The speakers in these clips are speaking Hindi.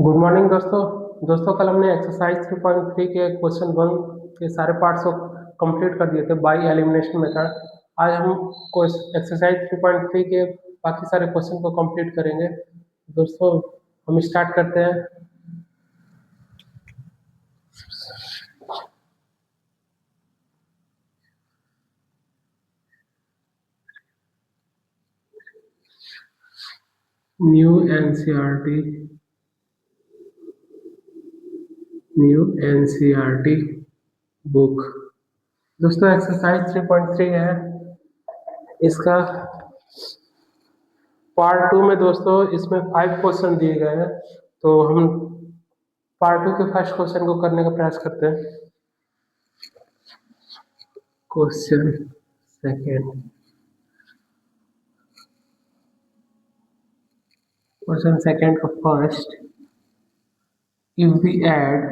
गुड मॉर्निंग दोस्तों कल हमने एक्सरसाइज 3.3 के क्वेश्चन वन के सारे पार्ट्स को कंप्लीट कर दिए थे बाय एलिमिनेशन मेथड। आज हम एक्सरसाइज 3.3 के बाकी सारे क्वेश्चन को कंप्लीट करेंगे। दोस्तों हम स्टार्ट करते हैं। New NCERT book. दोस्तों एक्सरसाइज 3.3 है, इसका पार्ट टू में दोस्तों इसमें 5 क्वेश्चन दिए गए हैं, तो हम पार्ट टू के फर्स्ट क्वेश्चन को करने का प्रयास करते हैं। क्वेश्चन सेकेंड का first, if we add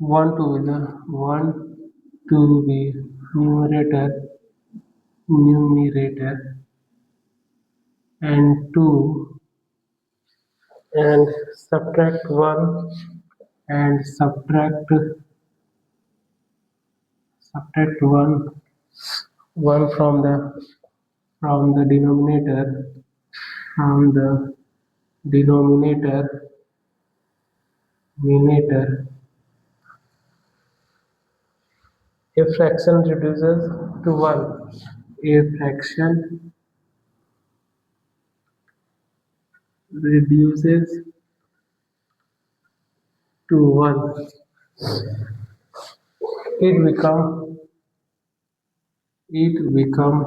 one to the numerator and 2 and subtract 1 from the denominator a fraction reduces to 1 it becomes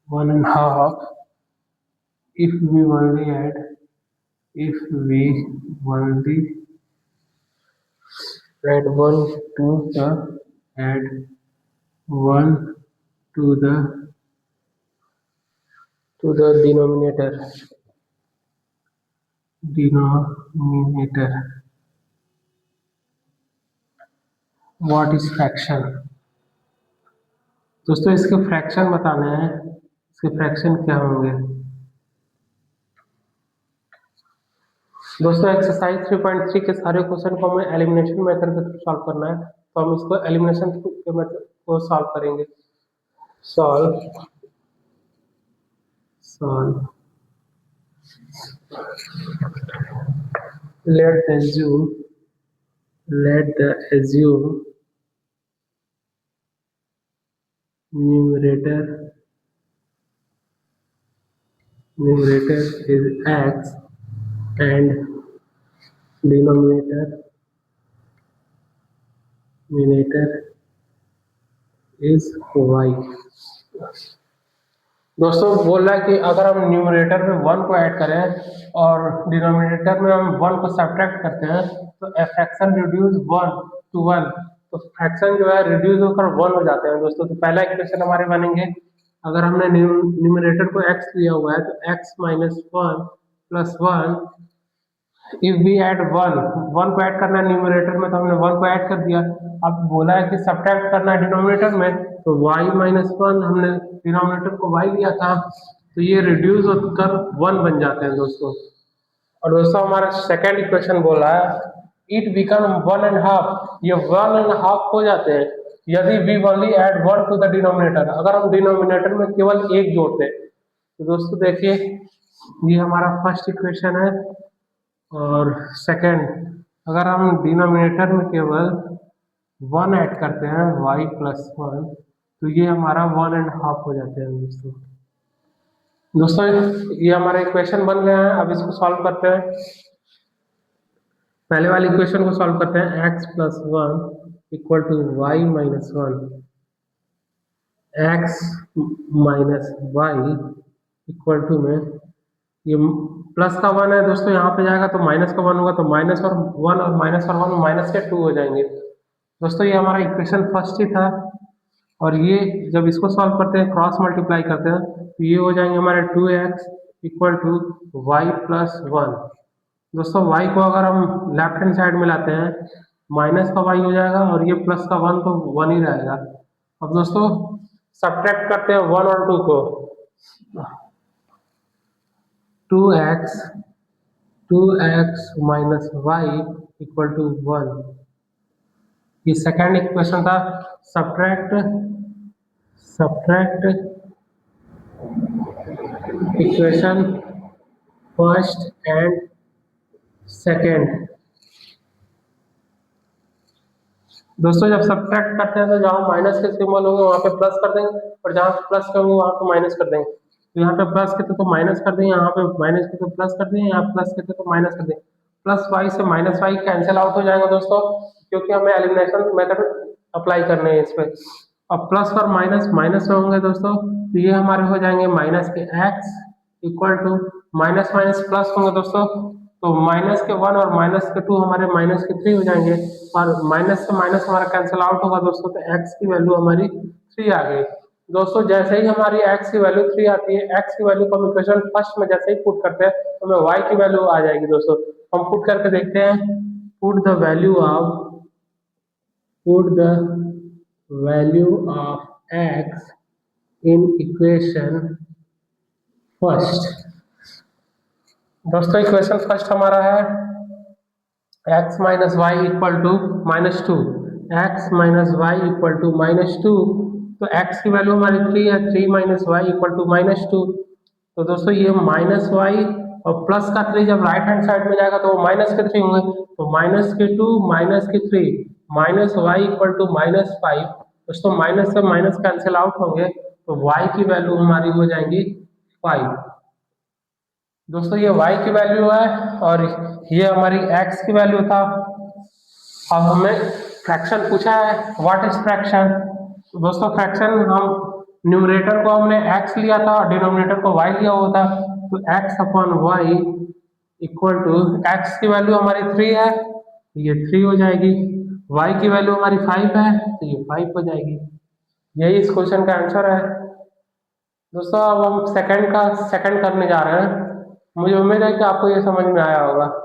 1.5 if we only add 1 to the denominator. What is fraction? दोस्तों इसके फ्रैक्शन बताने हैं, इसके फ्रैक्शन क्या होंगे। दोस्तों एक्सरसाइज 3.3 के सारे क्वेश्चन को हमें एलिमिनेशन मेथड के थ्रू सॉल्व करना है, तो हम इसको एलिमिनेशन के मेथड को सॉल्व करेंगे। Let the assume numerator is x and denominator is y। दोस्तों बोल रहा है कि अगर हम न्यूमरेटर में 1 को ऐड करें और डिनोमिनेटर में हम 1 को सब्ट्रैक्ट करते हैं तो फ्रैक्शन रिड्यूस 1 to 1, तो फ्रैक्शन जो है रिड्यूस होकर 1 हो जाते हैं दोस्तों। तो पहला इक्वेशन हमारे बनेंगे, अगर हमने न्यूमरेटर को x लिया हुआ है तो x minus 1 plus 1 if we add 1 को ऐड करना है न्यूमरेटर में, तो हमने 1 को ऐड कर दिया। अब बोला है कि सब्ट्रैक्ट करना है डिनोमिनेटर में, तो y minus 1 हमने डिनोमिनेटर को y लिया था, तो ये रिड्यूस होकर 1 बन जाते हैं दोस्तों। और दोस्तों हमारा सेकेंड इक्वेशन बोला है इट बिकम 1.5, ये 1.5 हो जाते हैं यदि we only add 1 to the denominator, अगर हम डिनोमिनेटर में केवल 1 जोड़ते हैं। तो दोस्तों देखिए ये हमारा फर्स्ट इक्वेशन है, और सेकेंड अगर हम डिनोमिनेटर में केवल 1 ऐड करते हैं y plus 1, तो ये हमारा 1.5 हो जाते हैं दोस्तों ये हमारा इक्वेशन बन गया है। अब इसको सॉल्व करते हैं। पहले वाले इक्वेशन को सॉल्व करते हैं, x plus 1 equal to y minus 1, x minus y equal to में ये प्लस का 1 है दोस्तों, यहाँ पे जाएगा तो माइनस का 1 होगा, तो माइनस और 1 और माइनस और 1 माइनस के 2 हो जाएंगे दोस्तों। ये हमारा इक्वेशन फर्स्ट ही था, और ये जब इसको सॉल्व करते हैं क्रॉस मल्टीप्लाई करते हैं तो ये हो जाएंगे हमारे 2x equal to y plus 1। दोस्तों y को अगर हम लेफ्ट हैंड साइड में लाते हैं माइनस का y हो जाएगा, और ये प्लस का 1 तो 1 ही रहेगा। अब दोस्तों सब्ट्रैक्ट करते हैं 1 और 2 को। 2x minus Y equal to 1। ये सेकेंड इक्वेशन था। Subtract equation first and second. दोस्तों जब सब्ट्रैक्ट करते हैं तो जहाँ माइनस के सिंबल होंगे वहाँ पे प्लस कर देंगे, और जहाँ प्लस के होंगे वहाँ पे माइनस कर देंगे। तो यहाँ पे प्लस के थे तो माइनस कर देंगे, यहाँ पे माइनस के तो प्लस कर देंगे, यहाँ प्लस के थे तो माइनस कर देंगे। प्लस वाई से माइनस वाई कैंसिल आउट हो जाएगा दोस्तों, क्योंकि हमें एलिमिनेशन मेथड अप्लाई करने हैं इस पे। अब प्लस और माइनस माइनस में होंगे दोस्तों, तो ये हमारे हो जाएंगे माइनस के x equal to minus minus plus होंगे दोस्तों, तो माइनस के 1 और माइनस के 2 हमारे माइनस के 3 हो जाएंगे, और माइनस से माइनस हमारा कैंसिल आउट होगा दोस्तों, तो x की वैल्यू हमारी 3 आ गई। दोस्तों जैसे ही हमारी x की वैल्यू 3 आती है, x की वैल्यू को हम इक्वेशन फर्स्ट में जैसे ही पुट करते हैं तो हमें y की वैल्यू आ जाएगी दोस्तों। हम पुट करके देखते हैं। Put the value of x in equation first. दोस्तों इक्वेशन फर्स्ट हमारा है x minus Y equal to -2। x minus Y equal to -2, तो x की वैल्यू हमारी 3 है। 3 माइनस वाई इक्वल टू -2। तो दोस्तों ये माइनस वाई और प्लस का 3 जब राइट हैंड साइड में जाएगा तो वो माइनस के 3 होंगे, तो माइनस के 2 माइनस के 3 माइनस वाई इक्वल टू -5। दोस्तों माइनस से माइनस कैंसिल आउट होंगे, तो y की वैल्यू हमारी हो जाएंगी 5। दोस्तों ये y की वैल्यू है और ये हमारी x की वैल्यू था। अब हमें फ्रैक्शन पूछा है, व्हाट इज फ्रैक्शन। दोस्तों फ्रैक्शन हम न्यूमरेटर को हमने x लिया था और डिनोमिनेटर को y लिया हुआ था, तो x upon Y equal to x की वैल्यू हमारी 3 है, ये 3 हो जाएगी। y की वैल्यू हमारी 5 है, तो ये 5 हो जाएगी। यही इस क्वेश्चन का आंसर है। दोस्तों अब हम सेकंड करने जा रहे हैं। मुझे उम्मीद है कि आपको ये समझ में आया होगा।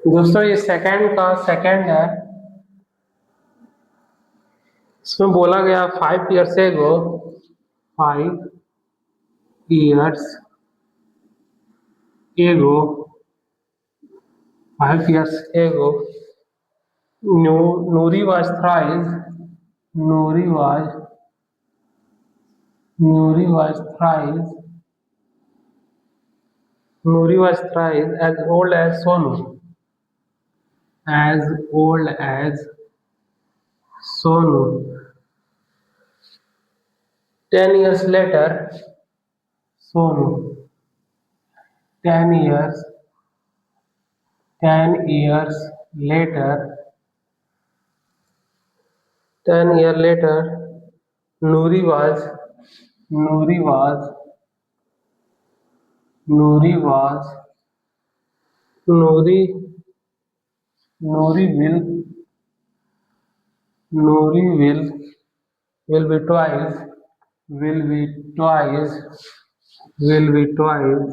दोस्तों ये सेकंड है। इसमें बोला गया 5 years ago 5 years ago Nuri was thrice Nuri was thrice as old as Sonu. As old as Sonu. 10 years later, Sonu. 10 years later, 10 years later, Nuri was Nuri was Nuri was Nuri Nuri will be twice will be twice will be twice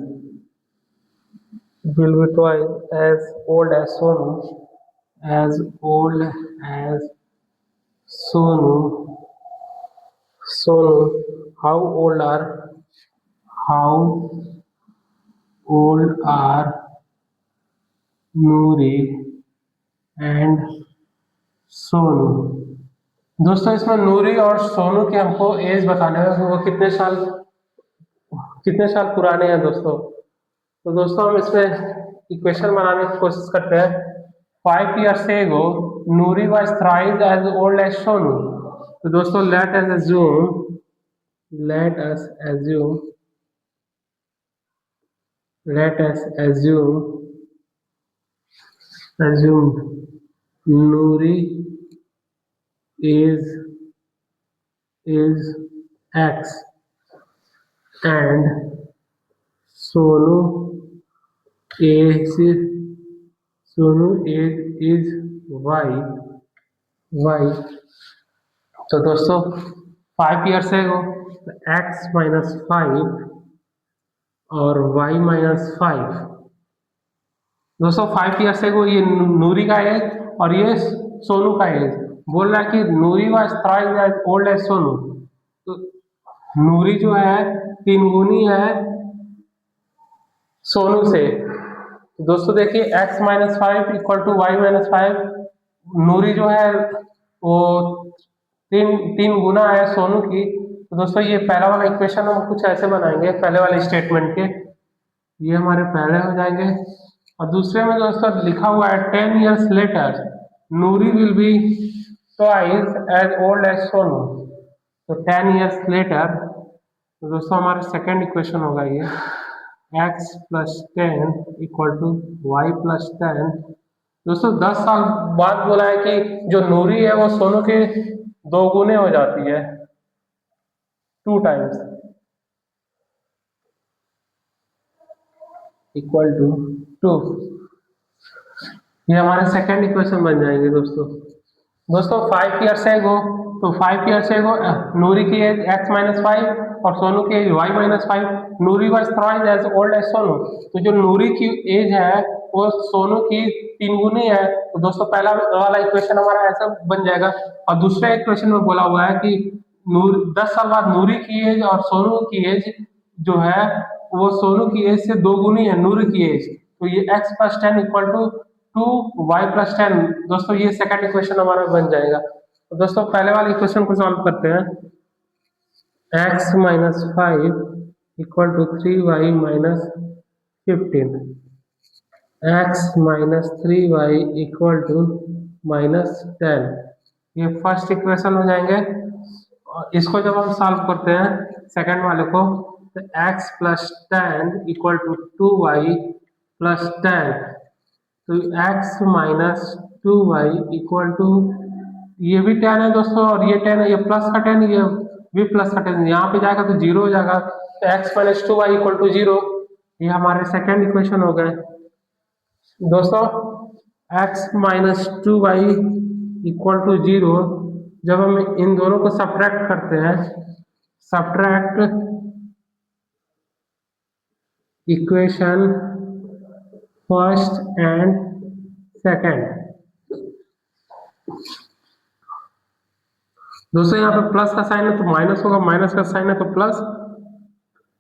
will be twice as old as Sonu. As old as Sonu. Sonu. How old are Nuri and Sonu. दोस्तों इसमें नूरी और सोनू के हमको एज बताने हैं कि वो कितने साल पुराने हैं दोस्तों। तो दोस्तों हम इसमें इक्वेशन बनाने की कोशिश करते हैं। 5 years ago Noori was thrice as old as Sonu. तो दोस्तों let us assume assumed Nuri is X and Sonu is Y. तो दोस्तों 5 years ago x minus 5 और y minus 5। दोस्तों 5 years ago ये नूरी का एज और ये सोनू का एज। बोल रहा है कि Noori was thrice as old as Sonu. तो नूरी जो है 3 गुनी है सोनू से। तो दोस्तों देखिए x minus 5 equal to Y minus 5। Noori जो है वो तीन तीन गुना है सोनू की। तो दोस्तों ये पहला वाला इक्वेशन हम कुछ ऐसे बनाएंगे पहले वाले स्टेटमेंट के, ये हमारे पहले हो जाएंगे। और दूसरे में दोस्तों लिखा हुआ है 10 years later Noori will be twice as old as Sonu. तो 10 years later, तो दोस्तों हमारा सेकेंड इक्वेशन होगा ये x plus 10 equal to Y plus 10। दोस्तों 10 साल बाद बोला है कि जो नूरी है वो सोनू के 2 गुने हो जाती है, 2 times इक्वल टू 2। ये हमारे सेकेंड इक्वेशन बन जाएंगे दोस्तों। दोस्तों 5 years ago, तो 5 years ago नूरी की एज x माइनस 5 और सोनू की age y minus 5। Noori was thrice as old as Sonu. तो जो नूरी की एज है वो सोनू की 3 गुनी है। तो दोस्तों पहला वाला इक्वेशन हमारा ऐसा बन जाएगा। और दूसरे इक्वेशन में बोला हुआ है कि 10 साल बाद नूरी की एज और सोनू की एज जो है वो सोनू की एज से 2 गुनी है नूरी की एज। तो ये x plus 10 equal to 2y+10। दोस्तों ये सेकंड इक्वेशन हमारा बन जाएगा। तो दोस्तों पहले वाले इक्वेशन को सॉल्व करते हैं। x minus 5 equal to 3y-15। x minus 3y equal to -10। ये फर्स्ट इक्वेशन हो जाएंगे। और इसको जब हम सॉल्व करते हैं सेकंड वाले को, तो x plus 10 equal to 2y+10। तो x minus 2y equal to, ये भी 10 है दोस्तों और ये 10 है, ये प्लस का 10, ये भी प्लस का 10, यहाँ पे जाएगा तो 0 हो जाएगा। तो x minus 2y equal to 0। ये हमारे सेकेंड इक्वेशन हो गए दोस्तों। x minus 2y equal to 0 जब हम इन दोनों को सब्ट्रैक्ट करते हैं, subtract equation first and second. दोस्तों यहाँ पे प्लस का साइन है तो माइनस होगा, माइनस का साइन है तो प्लस,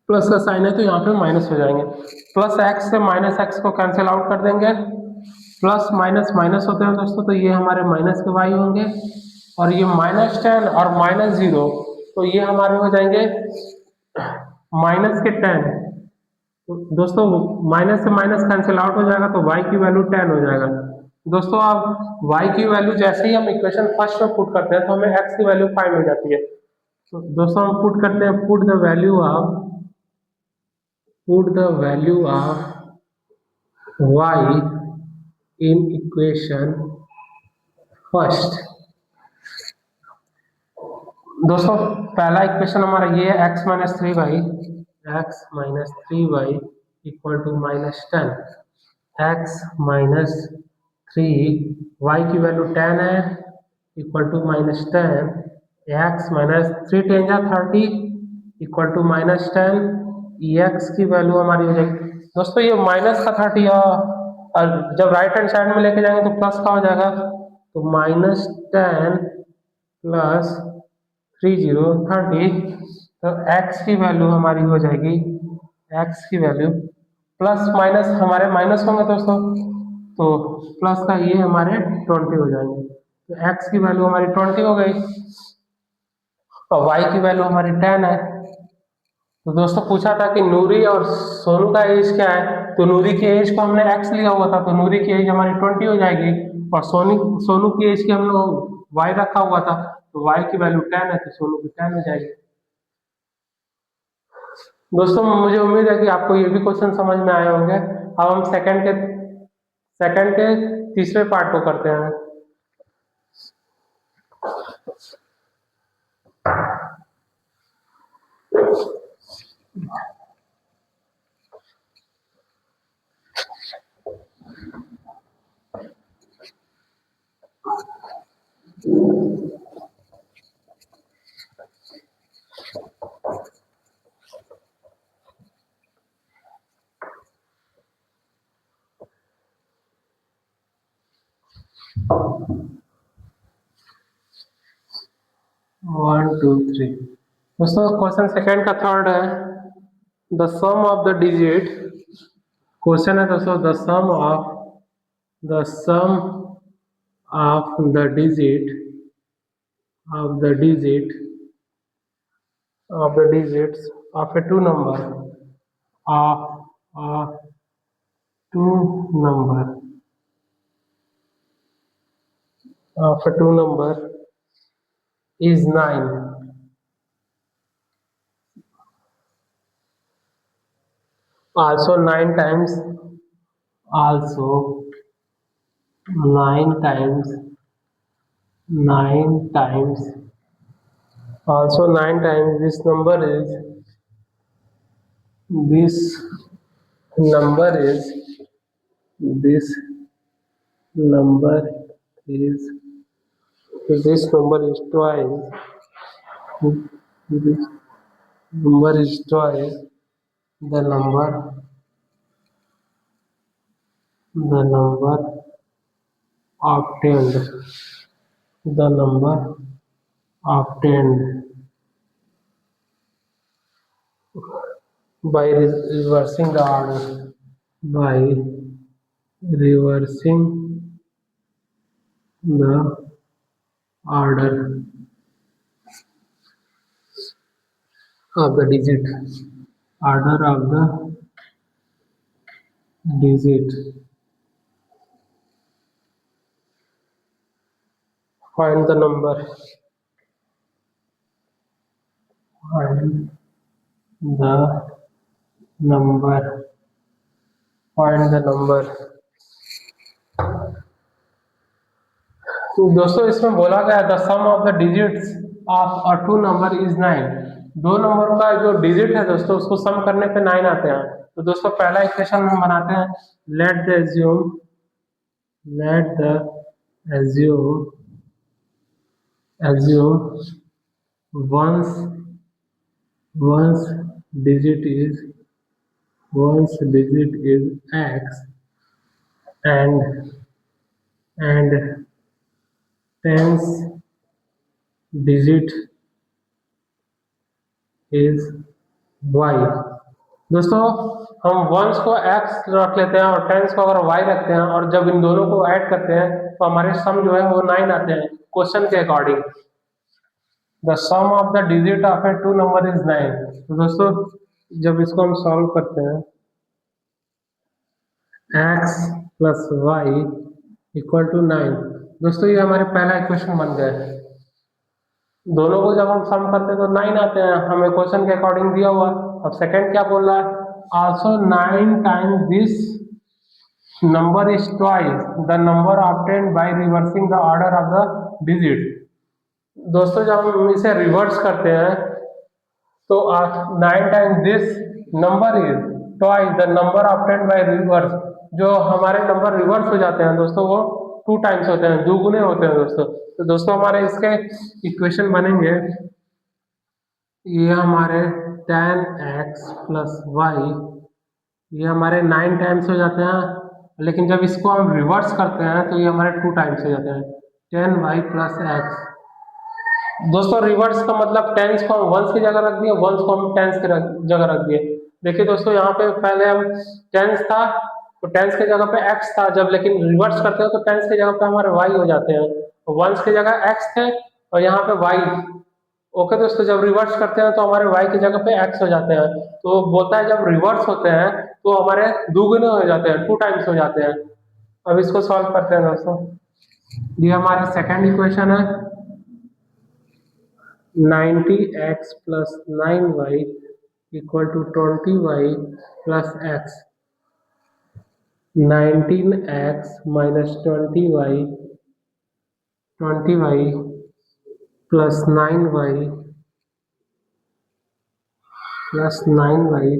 प्लस का साइन है तो यहाँ पे माइनस हो जाएंगे। प्लस एक्स से माइनस एक्स को कैंसिल आउट कर देंगे। प्लस माइनस माइनस होते हैं दोस्तों, तो ये हमारे माइनस के वाई होंगे। और ये -10 और -0, तो ये हमारे हो जाएंगे -10। तो दोस्तों माइनस से माइनस कैंसिल आउट हो जाएगा तो y की वैल्यू 10 हो जाएगा। दोस्तों अब y की वैल्यू जैसे ही हम इक्वेशन फर्स्ट में पुट करते हैं तो हमें x की वैल्यू फाइंड हो जाती है। तो दोस्तों हम पुट करते हैं, put the value of y in equation first. दोस्तों पहला इक्वेशन हमारा ये है x minus 3y equal to -10। x minus 3 y की वैल्यू 10 है इक्वल टू -10। x माइनस 3 10 जा 30 इक्वल टू -10। x की वैल्यू हमारी हो जाएगी दोस्तों ये माइनस का 30 और जब राइट हैंड साइड में लेके जाएंगे तो प्लस का हो जाएगा। तो -10 प्लस 30 तो x की वैल्यू हमारी हो जाएगी, x की वैल्यू प्लस माइनस हमारे माइनस होंगे दोस्तों, तो प्लस का ये हमारे 20 हो जाएंगे। तो x की वैल्यू हमारी 20 हो गई और y की वैल्यू हमारी 10 है। तो दोस्तों पूछा था कि नूरी और सोनू का एज क्या है, तो नूरी की एज को हमने x लिया हुआ था तो नूरी की एज हमारी 20 हो जाएगी। और सोनू की एज की हमने y रखा हुआ था तो y की वैल्यू 10 है तो सोनू की 10 हो जाएगी। दोस्तों मुझे उम्मीद है कि आपको ये भी क्वेश्चन समझ में आए होंगे। अब हम सेकंड के तीसरे पार्ट को करते हैं। 1 2 3। दोस्तों क्वेश्चन सेकंड का थर्ड है, the sum of the digit. Question है दोस्तों, the sum of the digit of the digits of a two number of a two number is 9. Also 9 times also 9 times 9 times also 9 times this number is this number is this number is twice this number is twice the number obtained the number obtained by reversing the order by reversing the order of the digit find the number find the number तो दोस्तों इसमें बोला गया the sum of the digits of a two number is 9। दो नंबरों का जो डिजिट है दोस्तों उसको सम करने पे 9 आते हैं। तो दोस्तों पहला इक्वेशन हम बनाते हैं, let the assume once digit is x and tens digit is y। दोस्तों हम वंस को x रख लेते हैं और टेंस को अगर y रखते हैं और जब इन दोनों को ऐड करते हैं तो हमारे सम जो है वो 9 आते हैं क्वेश्चन के according. The sum of the digit of a two number is 9। तो दोस्तों जब इसको हम सॉल्व करते हैं x plus Y equal to 9। दोस्तों ये हमारे पहला इक्वेशन बन गया है। दोनों को जब हम सम करते हैं तो 9 आते हैं, हमें क्वेश्चन के अकॉर्डिंग दिया हुआ। अब सेकंड क्या बोल रहा है, also 9 times this number is twice the number obtained by reversing the order of the digit. दोस्तों जब हम इसे रिवर्स करते हैं तो 9 times this number is twice the number obtained by reverse. जो हमारे नंबर रिवर्स हो जाते हैं दोस्तों वो 2 टाइम्स होते हैं, दुगुने होते हैं दोस्तों। तो दोस्तों हमारे इसके इक्वेशन बनेंगे, ये हमारे tan x प्लस वाई, ये हमारे 9 टाइम्स हो जाते हैं, लेकिन जब इसको हम रिवर्स करते हैं तो ये हमारे 2 टाइम्स हो जाते हैं, tan y प्लस एक्स। दोस्तों रिवर्स का मतलब टेंस को हम वंस की जगह रख दिए, वंस को हम टेंस की जगह रख दिए। देखिए दोस्तों यहाँ पे पहले हम टेंस था तो टेंस की जगह पे एक्स था, जब लेकिन रिवर्स करते हो तो टेंस की जगह पे हमारे वाई हो जाते हैं, वंस की जगह एक्स थे और यहाँ पे वाई। ओके दोस्तों जब रिवर्स करते हैं तो हमारे वाई की जगह पे एक्स हो जाते हैं। तो बोलता है जब रिवर्स होते हैं तो हमारे दुगुने हो जाते हैं, 2 टाइम्स हो जाते हैं। अब इसको सॉल्व करते हैं दोस्तों। ये हमारा सेकेंड इक्वेशन है, 90x plus 9y equal to 20y plus x। 19x minus 20y plus 9y plus 9y।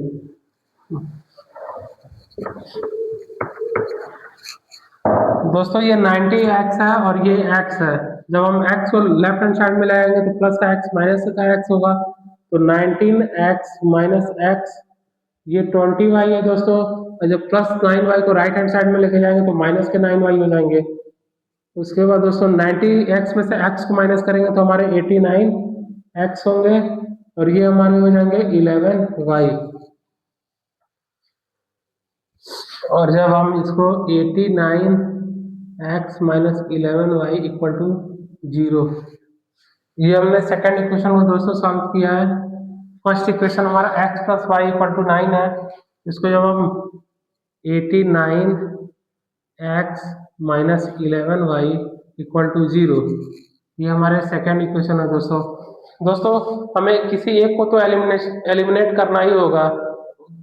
दोस्तों ये 90x है और ये x है। जब हम x को लेफ्ट हैंड साइड में लाएंगे तो प्लस का x माइनस का x होगा, तो 19x माइनस x, ये 20y है दोस्तों। और जब प्लस 9y को राइट हैंड साइड में लेके जाएंगे तो माइनस के 9y हो जाएंगे। उसके बाद दोस्तों 90x में से x को माइनस करेंगे तो हमारे 89x होंगे, और ये हमारे हो जाएंगे 11y। और जब हम इसको 89x minus 11y equal to 0, ये हमने सेकेंड इक्वेशन को दोस्तों सॉल्व किया है। फर्स्ट इक्वेशन हमारा x plus Y equal to 9 है, इसको जब हम 89x minus 11y equal to 0, ये हमारे सेकेंड इक्वेशन है दोस्तों। दोस्तों हमें किसी एक को तो एलिमिनेट करना ही होगा,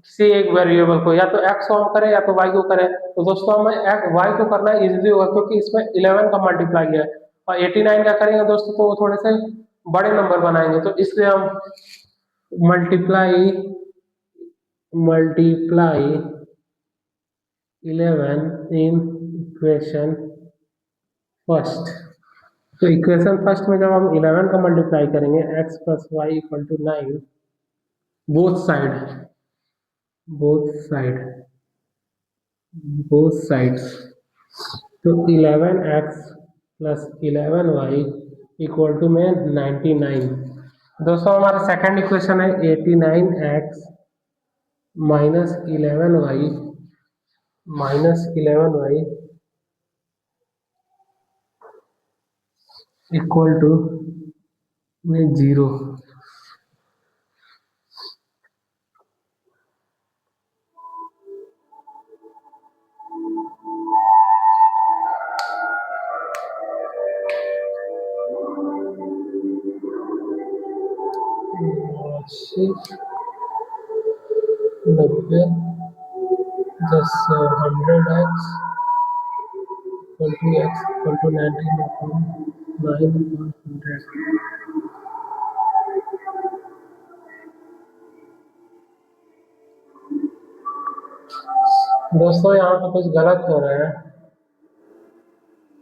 किसी एक वेरिएबल को, या तो x को हम करें या तो y को करें। तो दोस्तों हमें y को करना इजीली होगा क्योंकि इसमें 11 का मल्टीप्लाई है, और 89 का करेंगे दोस्तों तो वो थोड़े से बड़े नंबर बनाएंगे, तो इसलिए हम मल्टीप्लाई 11 इन इक्वेशन फर्स्ट। तो इक्वेशन फर्स्ट में जब हम 11 का मल्टीप्लाई करेंगे x plus Y equal to 9, both sides, तो 11x plus 11y equal to में 99। दोस्तों हमारा सेकेंड इक्वेशन है 89x minus 11y equal to में 0। नब्बे 10 100x इक्वल टू 19/900। दोस्तों यहाँ पे कुछ गलत हो रहा है,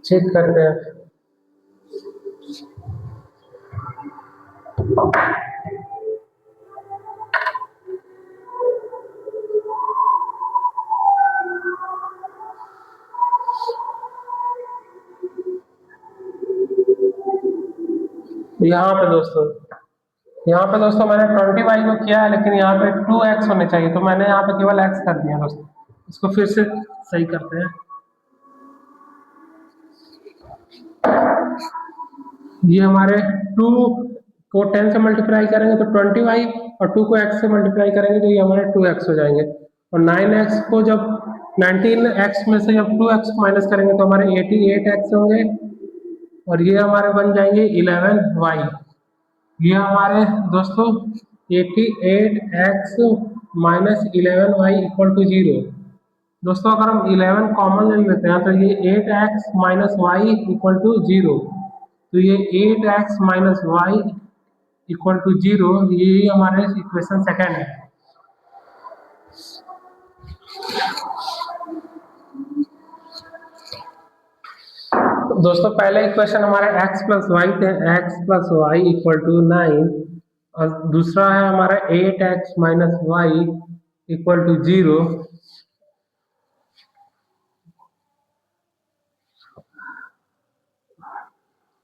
चेक करते हैं। यहाँ पे दोस्तों मैंने 20y को किया है, लेकिन यहाँ पे 2x होने चाहिए, तो मैंने यहाँ पे केवल x कर दिया दोस्तों। इसको फिर से सही करते हैं। ये हमारे 2 को 10 से मल्टीप्लाई करेंगे तो 20y, और 2 को x से मल्टीप्लाई करेंगे तो ये हमारे 2x हो जाएंगे, और 9x को जब 19x में से जब 2x माइनस करेंगे तो हमारे 88x होंगे, और ये हमारे बन जाएंगे 11y। ये हमारे दोस्तों 88x minus 11y equal to 0। दोस्तों अगर हम 11 कॉमन ले लेते हैं तो ये 8x minus Y equal to 0, तो ये 8x minus Y equal to 0, ये हमारे इक्वेशन सेकेंड है। दोस्तों पहले इक्वेशन हमारे x प्लस वाई थे, x plus Y equal to 9, और दूसरा है हमारा 8x minus Y equal to 0।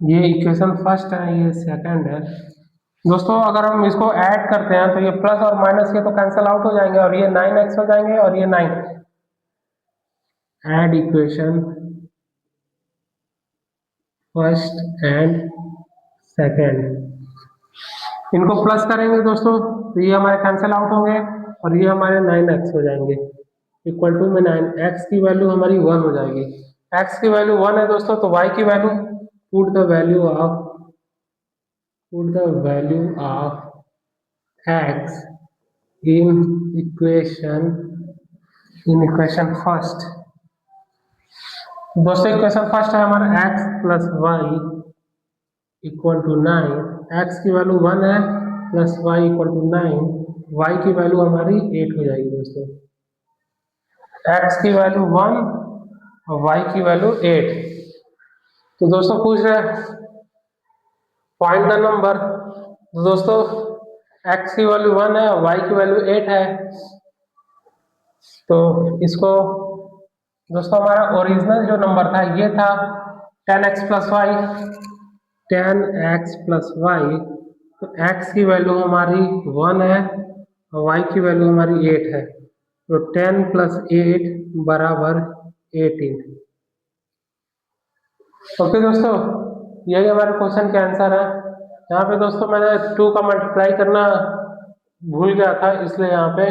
ये इक्वेशन फर्स्ट है, ये सेकंड है। दोस्तों अगर हम इसको ऐड करते हैं तो ये प्लस और माइनस के तो कैंसिल आउट हो जाएंगे, और ये 9x हो जाएंगे और ये 9। Add equation first and second, इनको प्लस करेंगे दोस्तों तो ये हमारे कैंसिल आउट होंगे, और ये हमारे 9x हो जाएंगे इक्वल टू में 9x की वैल्यू हमारी 1 हो जाएगी। x की वैल्यू 1 है दोस्तों, तो y की value put the value of x in equation first. दोस्तों इक्वेशन फर्स्ट है हमारा x plus Y equal to 9, X की वैल्यू 1 है plus Y equal to 9, Y की वैल्यू हमारी 8 हो जाएगी दोस्तों। एक्स की वैल्यू 1 और वाई की वैल्यू 8। तो दोस्तों पूछ रहे हैं फाइंड द नंबर। तो दोस्तों एक्स की वैल्यू 1 है, वाई की वैल्यू 8 है। तो इसको दोस्तों हमारा ओरिजिनल जो नंबर था ये था 10x plus Y, 10x plus Y. तो x की वैल्यू हमारी 1 है और y की वैल्यू हमारी 8 है। तो 10 प्लस 8 बराबर 18। ओके दोस्तों, यही हमारे क्वेश्चन के आंसर है। यहाँ पे दोस्तों मैंने 2 का मल्टीप्लाई करना भूल गया था, इसलिए यहाँ पे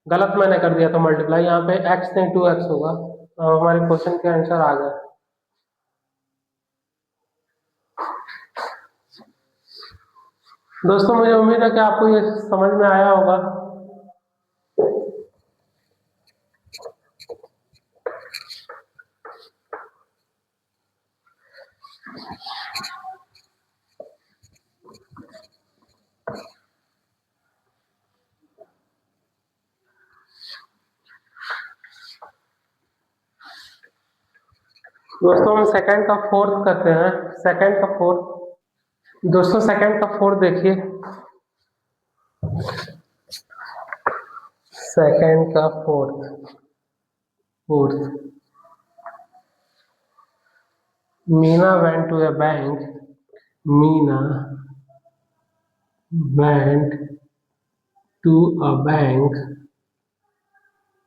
गलत मैंने कर दिया था मल्टीप्लाई। यहाँ पे x नहीं 2x होगा। तो हमारे क्वेश्चन के आंसर आ गए। दोस्तों मुझे उम्मीद है कि आपको ये समझ में आया होगा। दोस्तों हम सेकंड का फोर्थ करते हैं। सेकंड का फोर्थ दोस्तों, सेकंड का फोर्थ देखिए। सेकंड का fourth fourth Meena went to a bank. Meena went to a bank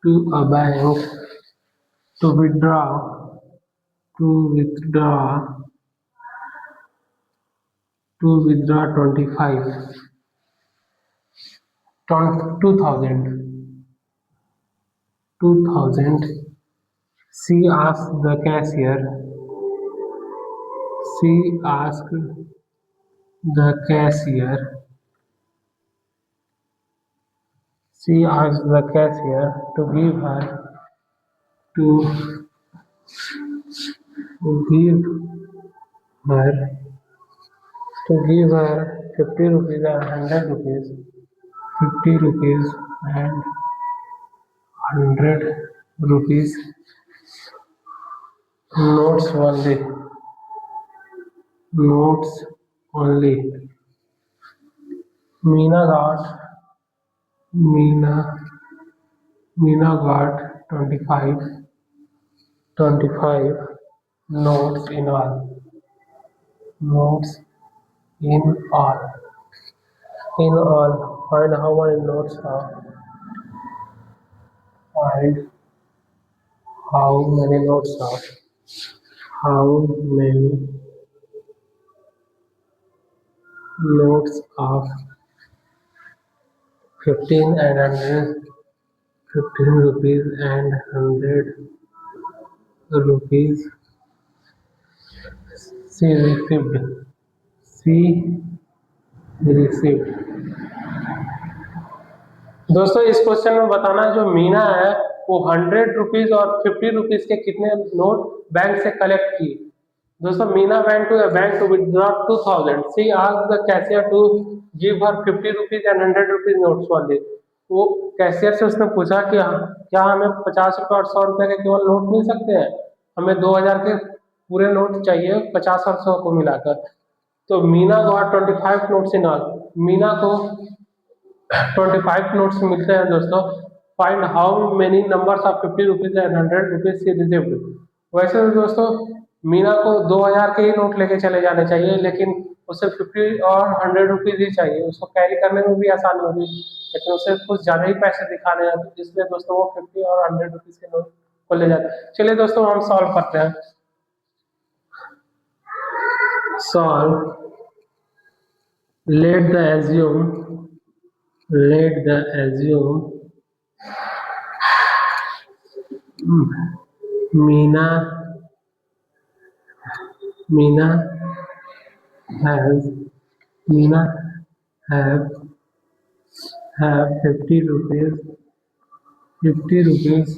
to a bank to withdraw to withdraw 2000. She asked the cashier. She asked the cashier. She asked the cashier to give her to give her to give her 50 rupees and 100 rupees, 50 rupees and 100 rupees notes only. Notes only. Meena got Meena Meena got 25 notes in all. Notes in all. In all, find how many notes are. Find how many notes are. How many notes of 15 and 100, 15 rupees and 100 rupees she received. She received. दोस्तों इस क्वेश्चन में बताना है जो मीना है वो 100 रुपीज और 50 रुपीज के कितने नोट बैंक से कलेक्ट किए। दोस्तों Meena went to a bank to withdraw 2000. She asked the cashier to give her 50 rupees and 100 rupees notes only. वो कैशियर से उसने पूछा कि क्या हमें 50 रुपए और 100 रुपए के केवल नोट मिल सकते हैं, हमें 2000 के पूरे नोट चाहिए 50 और 100 को मिलाकर। तो Meena got 25 notes in all. Meena को 25 नोट्स मिलते हैं दोस्तों। Find how many numbers of 50 rupees and 100 rupees she received. वैसे तो दोस्तों मीना को 2000 के ही नोट लेके चले जाने चाहिए, लेकिन उसे 50 और 100 रुपीज ही चाहिए, उसको कैरी करने में भी आसानी होगी, लेकिन उसे कुछ ज्यादा ही पैसे दिखाने हैं, इसलिए दोस्तों वो 50 और 100 रुपीज के नोट को ले जाते हैं। चलिए दोस्तों हम सॉल्व करते हैं। Solve let the assume Meena has Meena have 50 rupees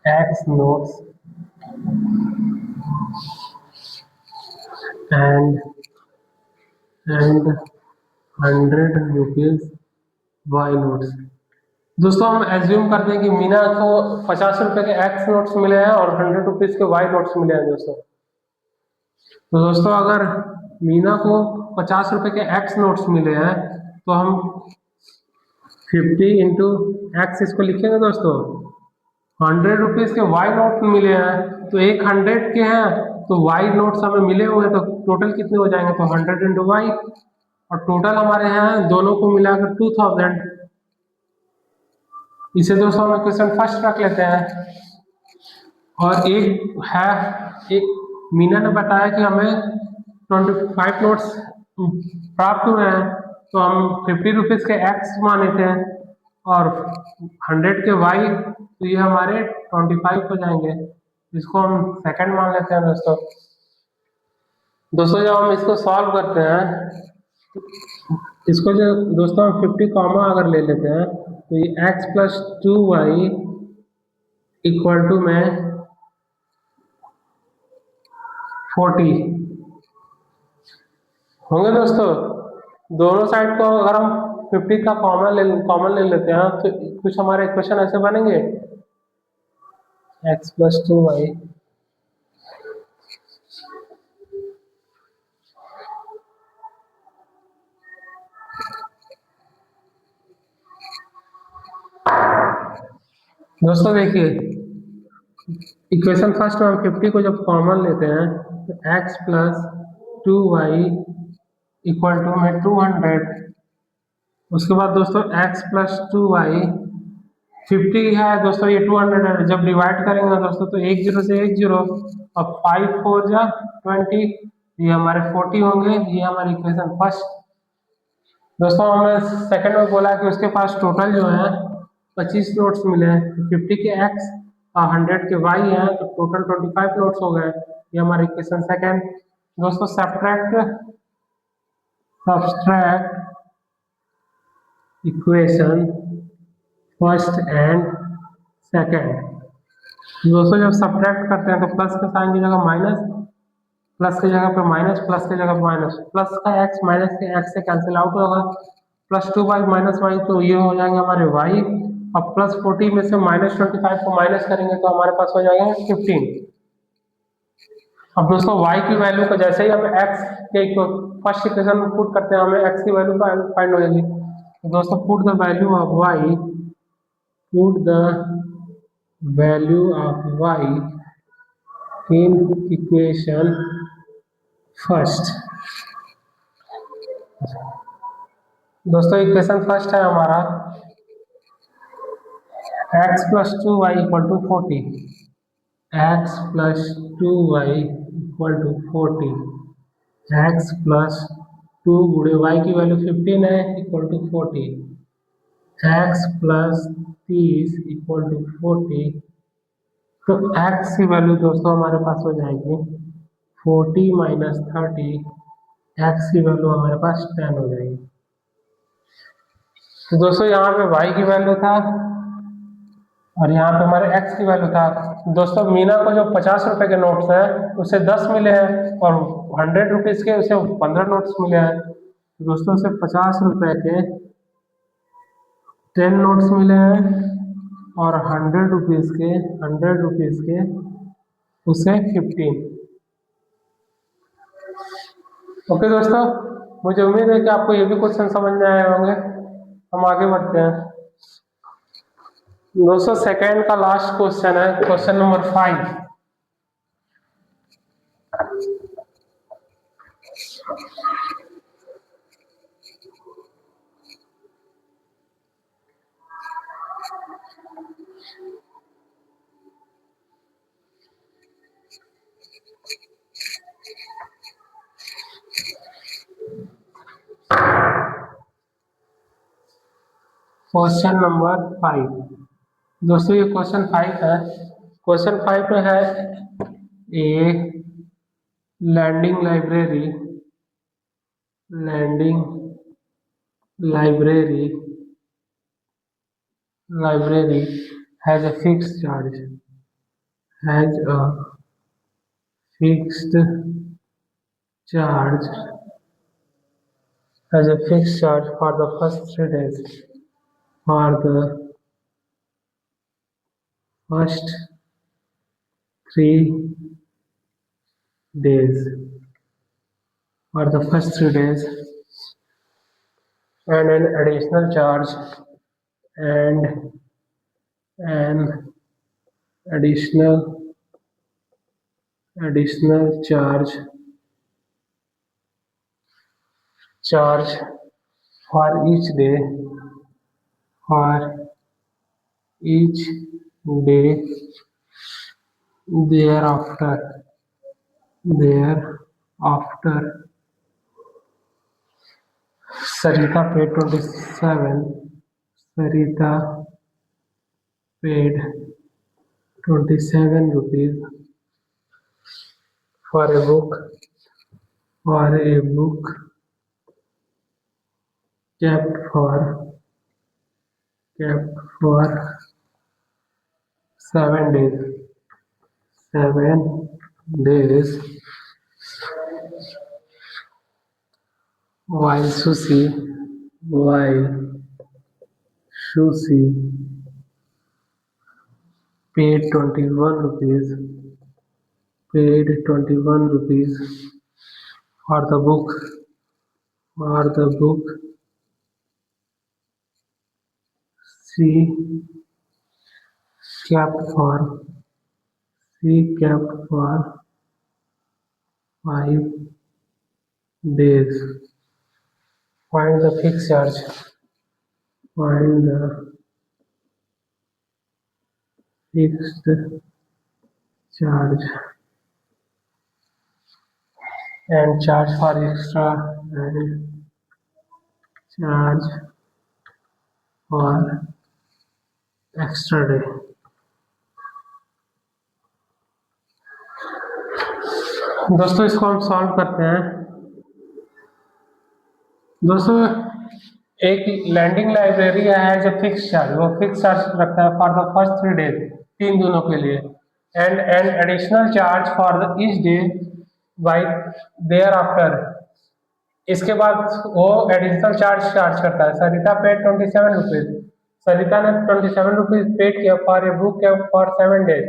X notes and 100 rupees Y notes. दोस्तों हम एज्यूम करते हैं कि मीना को 50 रुपए के एक्स नोट्स मिले हैं और 100 रुपीज के वाई नोट्स मिले हैं दोस्तों। तो दोस्तों अगर मीना को 50 रुपए के एक्स नोट्स मिले हैं तो हम 50 × एक्स इसको लिखेंगे दोस्तों। 100 रुपीज के वाई नोट मिले हैं तो एक 100 के हैं तो वाई नोट्स हमें मिले हुए हैं तो टोटल कितने हो जाएंगे, तो 100 × वाई, और टोटल हमारे यहाँ दोनों को मिलाकर 2000। इसे दोस्तों हम इक्वेशन फर्स्ट रख लेते हैं। और एक है, एक मीना ने बताया कि हमें 25 नोट्स प्राप्त हुए हैं तो हम 50 रुपीज के एक्स माने थे और 100 के वाई, तो ये हमारे 25 हो जाएंगे। इसको हम सेकंड मान लेते हैं दोस्तों। दोस्तों जब हम इसको सॉल्व करते हैं, इसको जो दोस्तों हम 50 कॉमा अगर ले लेते हैं तो ये x+2y इक्वल टू में 40 होंगे दोस्तों। दोनों साइड को अगर हम 50 का कॉमन ले लेते हैं तो कुछ हमारे इक्वेशन ऐसे बनेंगे, x+2y दोस्तों देखिए इक्वेशन फर्स्ट में हम 50 को जब कॉमन लेते हैं तो x+2y इक्वल टू में 200। उसके बाद दोस्तों x+2y 50 है दोस्तों, ये 200 है। जब डिवाइड करेंगे दोस्तों तो 1 0 से 1 0 और 5 4 जा 20, ये हमारे 40 होंगे। ये हमारी इक्वेशन फर्स्ट। दोस्तों हमें सेकंड में बोला कि उसके पास टोटल जो है 25 नोट्स मिले हैं, 50 के एक्स और 100 के वाई हैं तो टोटल 25 नोट्स हो गए। ये हमारी इक्वेशन सेकंड। दोस्तों subtract equation first and second. दोस्तों जब सब्ट्रैक्ट करते हैं तो प्लस के साइन की जगह माइनस, प्लस की जगह पे माइनस, प्लस की जगह माइनस, प्लस का एक्स माइनस के एक्स से कैंसिल आउट होगा, +2y -y तो ये हो जाएंगे हमारे y, और +40 में से -25 को माइनस करेंगे तो हमारे पास हो जाएगा 15। अब दोस्तों y की वैल्यू को जैसे ही हम x के फर्स्ट इक्वेशन में पुट करते हैं हमें x की वैल्यू फाइंड हो जाएगी। तो दोस्तों put the value of y in equation first. दोस्तों इक्वेशन फर्स्ट है हमारा x+2y equal to 40, x+2y equal to 40, x+2 गुणे y की वैल्यू 15 है equal to 40, x+30 equal to 40। तो x की वैल्यू दोस्तों हमारे पास हो जाएगी 40 - 30, x की वैल्यू हमारे पास 10 हो जाएगी। तो दोस्तों यहाँ पे y की वैल्यू था और यहाँ पे हमारे x की वैल्यू था। दोस्तों मीना को जो 50 रुपए के नोट्स हैं उसे 10 मिले हैं और 100 रुपीज के उसे 15 नोट्स मिले हैं। दोस्तों उसे 50 रुपए के 10 नोट्स मिले हैं और 100 रुपीज के उसे 15। ओके दोस्तों, मुझे उम्मीद है कि आपको ये भी क्वेश्चन समझ में आए होंगे। हम आगे बढ़ते हैं। दोस्तों सेकंड का लास्ट क्वेश्चन है, क्वेश्चन नंबर 5। क्वेश्चन नंबर 5 दोस्तों, ये क्वेश्चन 5 है। क्वेश्चन 5 में है a lending library has a fixed charge charge as a fixed charge for the first 3 days. For the first 3 days. For the first 3 days, and an additional charge and an additional charge for each day for each day thereafter. Sarita paid 27. Sarita paid 27 rupees for a book kept for 7 days. 7 days while Susie paid 21 rupees for the book she kept for 5 days. Find the fixed charge. Find the fixed charge and charge for extra and charge for extra day. दोस्तों इसको हम सॉल्व करते हैं। दोस्तों एक लैंडिंग लाइब्रेरी है जो फिक्स चार्ज, वो फिक्स चार्ज रखता है फॉर द फर्स्ट 3 डेज, 3 दिनों के लिए, and additional charge for the each day bye there after. इसके बाद वो एडिशनल चार्ज करता है। सरिता पेड 27 रुपीज। सरिता ने 27 रुपीज पेड किया for a book for 7 days,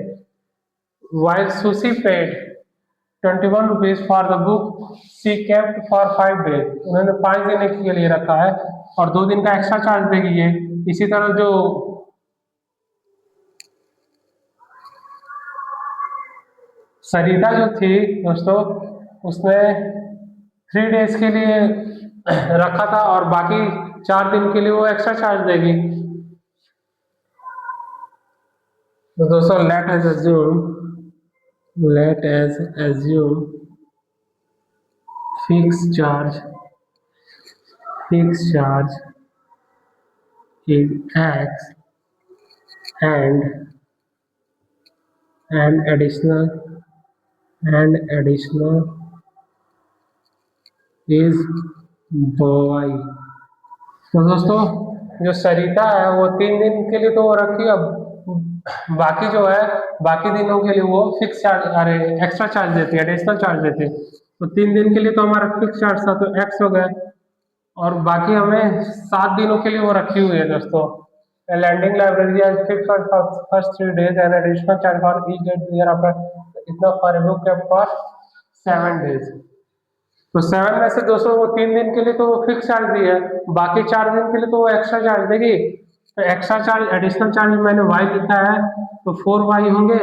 while Susie paid 21 rupees for the book she kept for 5 days। उन्होंने 5 दिन के लिए रखा है और 2 दिन का एक्स्ट्रा चार्ज देगी ये। इसी तरह जो सरिता जो थी दोस्तों, उसने 3 डेज के लिए रखा था और बाकी 4 दिन के लिए वो एक्स्ट्रा चार्ज देगी। तो दोस्तों let us assume fixed charge is X and additional is Y। तो दोस्तों जो सरिता है वो 3 दिन के लिए तो वो रखी, अब बाकी जो है बाकी दिनों के लिए वो फिक्स चार्ज एक्स्ट्रा चार्ज देती है, एडिशनल चार्ज देती है। तो 3 दिन के लिए तो हमारा फिक्स चार्ज था तो एक्स हो गया, और बाकी हमें 7 दिनों के लिए वो रखी हुई है दोस्तों। लैंडिंग लाइब्रेरी है fix for first 3 days and additional charge for each day thereafter, इतना for a book kept for 7 days. तो 7 में से दोस्तों वो 3 दिन के लिए तो वो फिक्स चार्ज दी है, बाकी 4 दिन के लिए तो वो एक्स्ट्रा चार्ज देगी। तो एक्स्ट्रा चार्ज एडिशनल चार्ज मैंने y लिखा है, तो 4y होंगे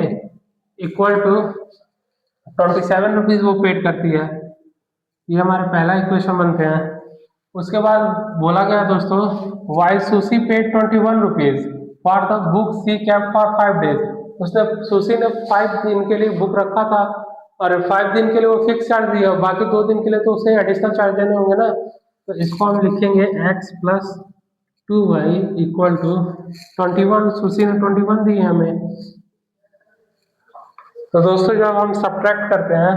इक्वल टू 27 रुपीज वो पेड करती है। ये हमारा पहला इक्वेशन बनते हैं। उसके बाद बोला गया दोस्तों while Susy paid 21 rupees for the book she kept for 5 days. उसने सुशी ने 5 दिन के लिए बुक रखा था और 5 दिन के लिए वो फिक्स चार्ज दिया, बाकी 2 दिन के लिए तो उसे एडिशनल चार्ज देने होंगे ना। तो इसको हम लिखेंगे x plus 2y equal to 21। Susy ने 21 दी है हमें। तो दोस्तों जब हम सब्ट्रैक्ट करते हैं,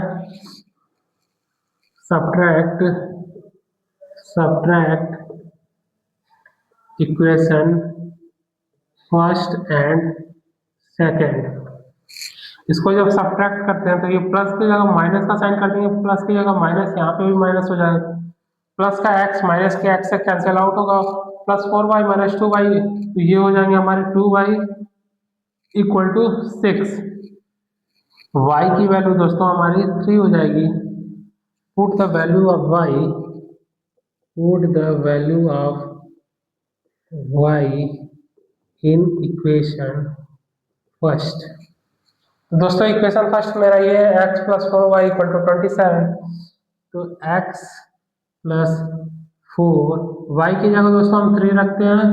subtract equation first and second, इसको जब सब्ट्रैक्ट करते हैं तो ये प्लस की जगह माइनस का साइन कर देंगे, प्लस की जगह माइनस, यहाँ पे भी माइनस हो जाएगा, प्लस का एक्स माइनस के एक्स से कैंसिल आउट होगा, प्लस 4y माइनस 2y, तो ये हो जाएंगे हमारे 2y इक्वल टू 6। y की वैल्यू दोस्तों हमारी 3 हो जाएगी। Put the value of y, put the value of y in equation first. दोस्तों इक्वेशन फर्स्ट मेरा ये है x plus 4y equal to 27, तो x प्लस 4, y की जगह दोस्तों हम 3 रखते हैं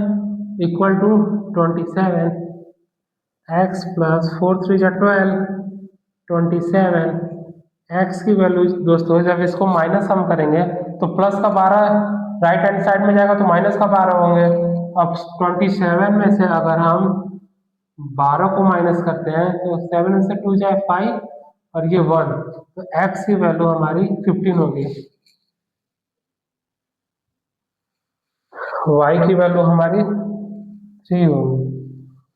इक्वल टू 27, x प्लस 4 3 जा 12, 27, x की वैल्यू दोस्तों जब इसको माइनस हम करेंगे तो प्लस का 12 राइट हैंड साइड में जाएगा तो माइनस का 12 होंगे। अब 27 में से अगर हम 12 को माइनस करते हैं तो 7 में से 2 जाए 5 और ये 1, तो x की वैल्यू हमारी 15 होगी, y की वैल्यू हमारी 3 होगी।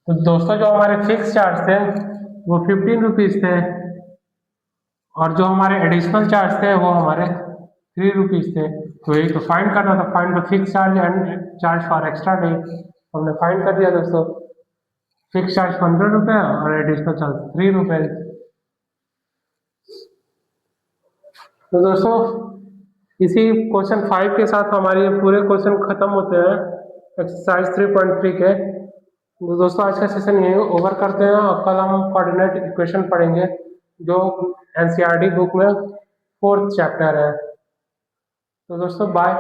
तो दोस्तों जो हमारे फिक्स चार्ज थे वो 15 रुपीज थे और जो हमारे एडिशनल चार्ज थे वो हमारे 3 रुपीज थे। तो यही तो फाइंड करना था, find the fix charge and charge for extra day, हमने फाइंड कर दिया दोस्तों। फिक्स चार्ज 15 रुपये और एडिशनल चार्ज 3 रुपये। तो दोस्तों इसी क्वेश्चन 5 के साथ हमारे ये पूरे क्वेश्चन खत्म होते हैं एक्सरसाइज 3.3 के। तो दोस्तों आज का सेशन यही ओवर करते हैं और कल हम कोऑर्डिनेट इक्वेशन पढ़ेंगे जो एनसीईआरटी बुक में 4th चैप्टर है। तो दोस्तों बाय।